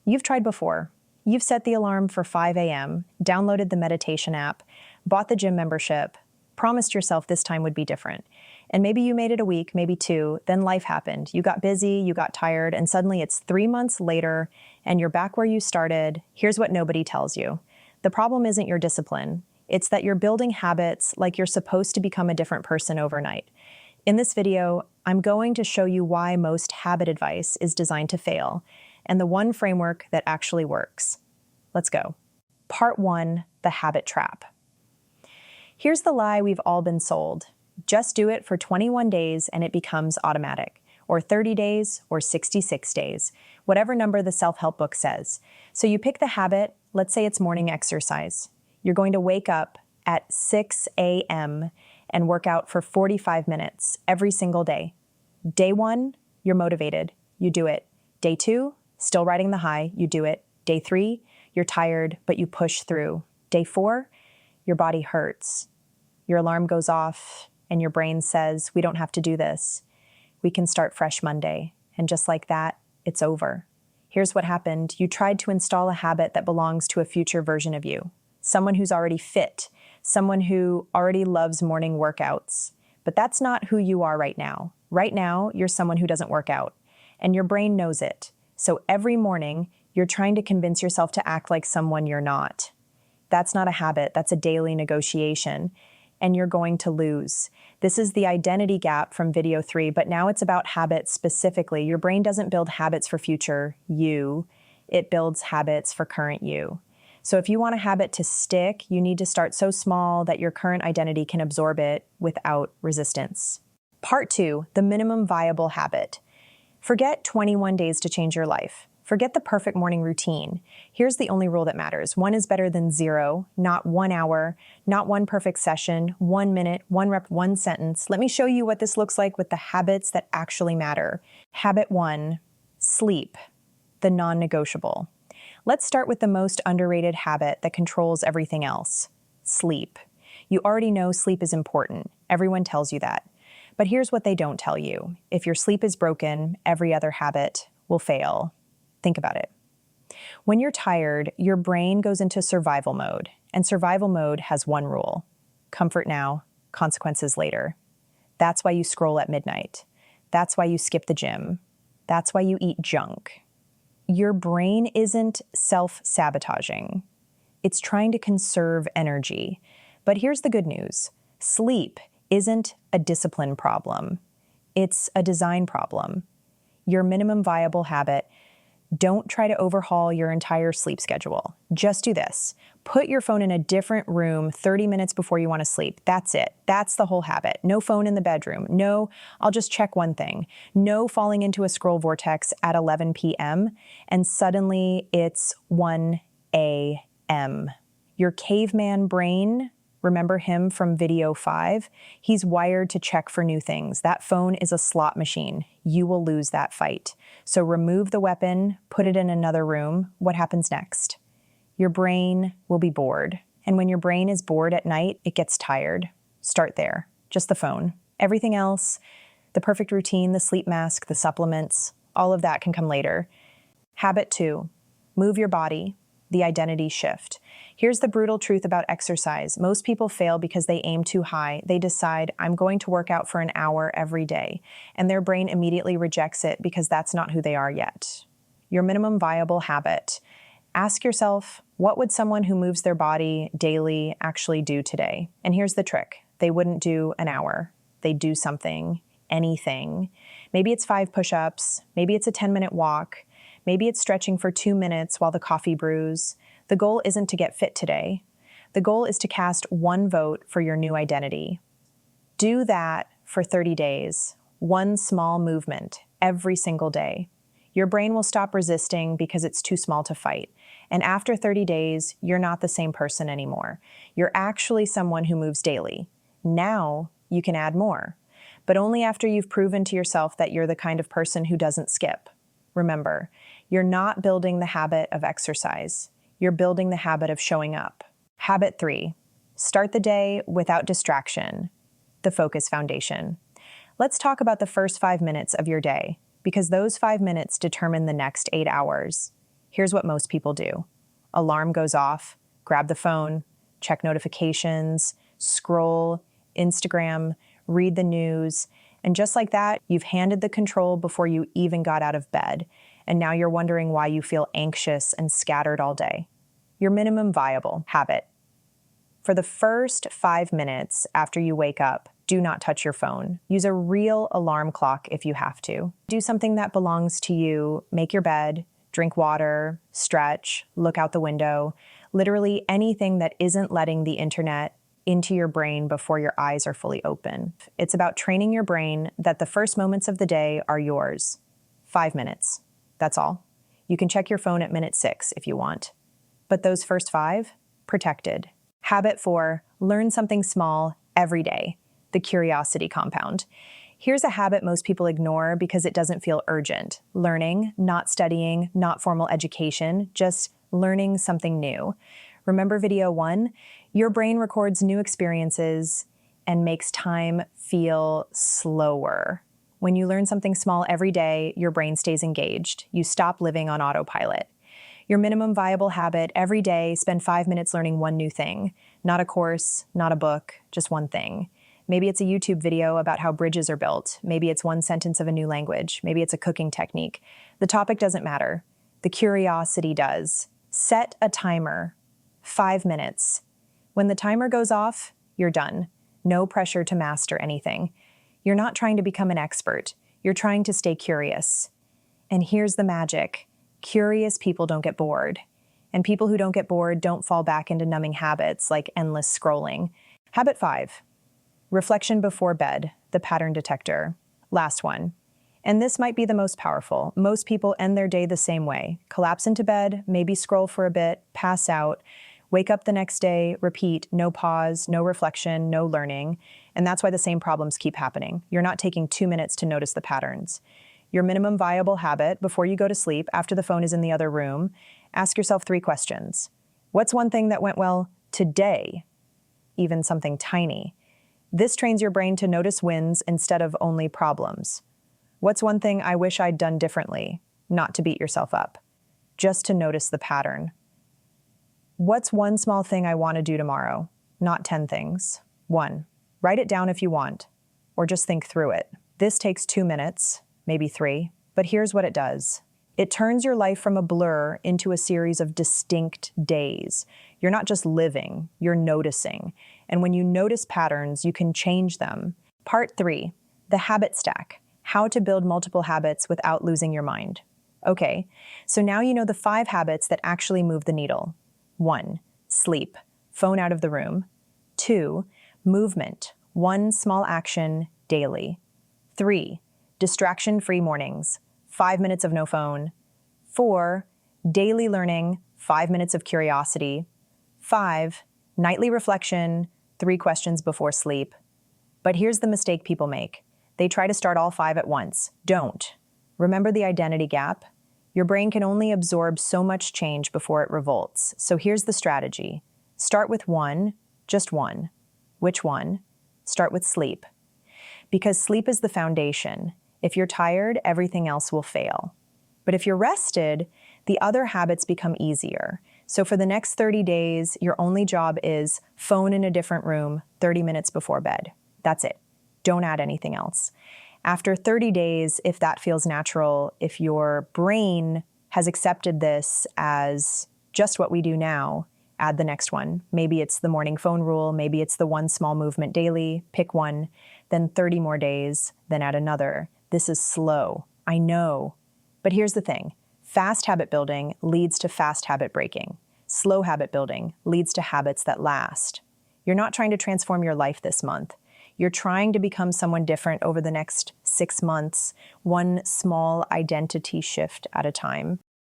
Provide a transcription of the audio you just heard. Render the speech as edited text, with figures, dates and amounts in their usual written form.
You've tried before. You've set the alarm for 5 a.m., downloaded the meditation app, bought the gym membership, promised yourself this time would be different. And maybe you made it a week, maybe two, then life happened. You got busy, you got tired, and suddenly it's 3 months later and you're back where you started. Here's what nobody tells you. The problem isn't your discipline. It's that you're building habits like you're supposed to become a different person overnight. In this video, I'm going to show you why most habit advice is designed to fail, and the one framework that actually works. Let's go. Part 1, the habit trap. Here's the lie we've all been sold. Just do it for 21 days and it becomes automatic, or 30 days, or 66 days, whatever number the self-help book says. So you pick the habit, let's say it's morning exercise. You're going to wake up at 6 a.m. and work out for 45 minutes every single day. Day 1, you're motivated, you do it. Day 2, still riding the high, you do it. Day 3, you're tired, but you push through. Day 4, your body hurts. Your alarm goes off and your brain says, we don't have to do this. We can start fresh Monday. And just like that, it's over. Here's what happened. You tried to install a habit that belongs to a future version of you. Someone who's already fit, someone who already loves morning workouts. But that's not who you are right now. Right now, you're someone who doesn't work out. And your brain knows it. So every morning, you're trying to convince yourself to act like someone you're not. That's not a habit, that's a daily negotiation. And you're going to lose. This is the identity gap from video 3, but now it's about habits specifically. Your brain doesn't build habits for future you, it builds habits for current you. So if you want a habit to stick, you need to start so small that your current identity can absorb it without resistance. Part 2, the minimum viable habit. Forget 21 days to change your life. Forget the perfect morning routine. Here's the only rule that matters. 1 is better than 0, not 1 hour, not 1 perfect session, 1 minute, 1 rep, 1 sentence. Let me show you what this looks like with the habits that actually matter. Habit 1, sleep, the non-negotiable. Let's start with the most underrated habit that controls everything else, sleep. You already know sleep is important. Everyone tells you that. But here's what they don't tell you. If your sleep is broken, every other habit will fail. Think about it. When you're tired, your brain goes into survival mode, and survival mode has one rule: comfort now, consequences later. That's why you scroll at midnight. That's why you skip the gym. That's why you eat junk. Your brain isn't self-sabotaging. It's trying to conserve energy. But here's the good news. Sleep isn't a discipline problem. It's a design problem. Your minimum viable habit. Don't try to overhaul your entire sleep schedule. Just do this. Put your phone in a different room 30 minutes before you want to sleep. That's it. That's the whole habit. No phone in the bedroom. No, I'll just check one thing. No falling into a scroll vortex at 11 p.m. and suddenly it's 1 a.m. Your caveman brain, remember him from video 5? He's wired to check for new things. That phone is a slot machine. You will lose that fight. So remove the weapon, put it in another room. What happens next? Your brain will be bored. And when your brain is bored at night, it gets tired. Start there. Just the phone. Everything else, the perfect routine, the sleep mask, the supplements, all of that can come later. Habit 2, move your body. The identity shift. Here's the brutal truth about exercise. Most people fail because they aim too high. They decide, I'm going to work out for an hour every day, and their brain immediately rejects it because that's not who they are yet. Your minimum viable habit. Ask yourself, what would someone who moves their body daily actually do today? And here's the trick. They wouldn't do an hour. They'd do something, anything. Maybe it's 5 push-ups. Maybe it's a 10-minute walk. Maybe it's stretching for 2 minutes while the coffee brews. The goal isn't to get fit today. The goal is to cast 1 vote for your new identity. Do that for 30 days, 1 small movement every single day. Your brain will stop resisting because it's too small to fight. And after 30 days, you're not the same person anymore. You're actually someone who moves daily. Now you can add more, but only after you've proven to yourself that you're the kind of person who doesn't skip. Remember, you're not building the habit of exercise. You're building the habit of showing up. Habit 3, start the day without distraction, the focus foundation. Let's talk about the first 5 minutes of your day, because those 5 minutes determine the next 8 hours. Here's what most people do. Alarm goes off, grab the phone, check notifications, scroll, Instagram, read the news, and just like that, you've handed the control before you even got out of bed, and now you're wondering why you feel anxious and scattered all day. Your minimum viable habit. For the first 5 minutes after you wake up, do not touch your phone. Use a real alarm clock if you have to. Do something that belongs to you. Make your bed, drink water, stretch, look out the window. Literally anything that isn't letting the internet into your brain before your eyes are fully open. It's about training your brain that the first moments of the day are yours. 5 minutes. That's all. You can check your phone at minute 6 if you want. But those first 5, protected. Habit 4, learn something small every day. The curiosity compound. Here's a habit most people ignore because it doesn't feel urgent. Learning, not studying, not formal education, just learning something new. Remember video 1? Your brain records new experiences and makes time feel slower. When you learn something small every day, your brain stays engaged. You stop living on autopilot. Your minimum viable habit, every day, spend 5 minutes learning one new thing. Not a course, not a book, just one thing. Maybe it's a YouTube video about how bridges are built. Maybe it's one sentence of a new language. Maybe it's a cooking technique. The topic doesn't matter. The curiosity does. Set a timer. 5 minutes. When the timer goes off, you're done. No pressure to master anything. You're not trying to become an expert. You're trying to stay curious. And here's the magic. Curious people don't get bored. And people who don't get bored don't fall back into numbing habits like endless scrolling. Habit 5. Reflection before bed, the pattern detector. Last one. And this might be the most powerful. Most people end their day the same way. Collapse into bed, maybe scroll for a bit, pass out, wake up the next day, repeat, no pause, no reflection, no learning. And that's why the same problems keep happening. You're not taking 2 minutes to notice the patterns. Your minimum viable habit, before you go to sleep, after the phone is in the other room, ask yourself 3 questions. What's one thing that went well today? Even something tiny. This trains your brain to notice wins instead of only problems. What's one thing I wish I'd done differently? Not to beat yourself up, just to notice the pattern. What's one small thing I want to do tomorrow? Not 10 things. 1. Write it down if you want, or just think through it. This takes 2 minutes, maybe 3, but here's what it does. It turns your life from a blur into a series of distinct days. You're not just living, you're noticing. And when you notice patterns, you can change them. Part 3, the habit stack. How to build multiple habits without losing your mind. Okay, so now you know the 5 habits that actually move the needle. 1, sleep, phone out of the room. 2, movement, one small action daily. 3, distraction-free mornings, 5 minutes of no phone. 4, daily learning, 5 minutes of curiosity. 5, nightly reflection, 3 questions before sleep. But here's the mistake people make. They try to start all 5 at once. Don't. Remember the identity gap? Your brain can only absorb so much change before it revolts. So here's the strategy. Start with 1, just 1. Which one? Start with sleep. Because sleep is the foundation. If you're tired, everything else will fail. But if you're rested, the other habits become easier. So for the next 30 days, your only job is phone in a different room 30 minutes before bed. That's it. Don't add anything else. After 30 days, if that feels natural, if your brain has accepted this as just what we do now, add the next one. Maybe it's the morning phone rule, maybe it's the 1 small movement daily, pick one, then 30 more days, then add another. This is slow, I know. But here's the thing, fast habit building leads to fast habit breaking. Slow habit building leads to habits that last. You're not trying to transform your life this month. You're trying to become someone different over the next 6 months, one small identity shift at a time.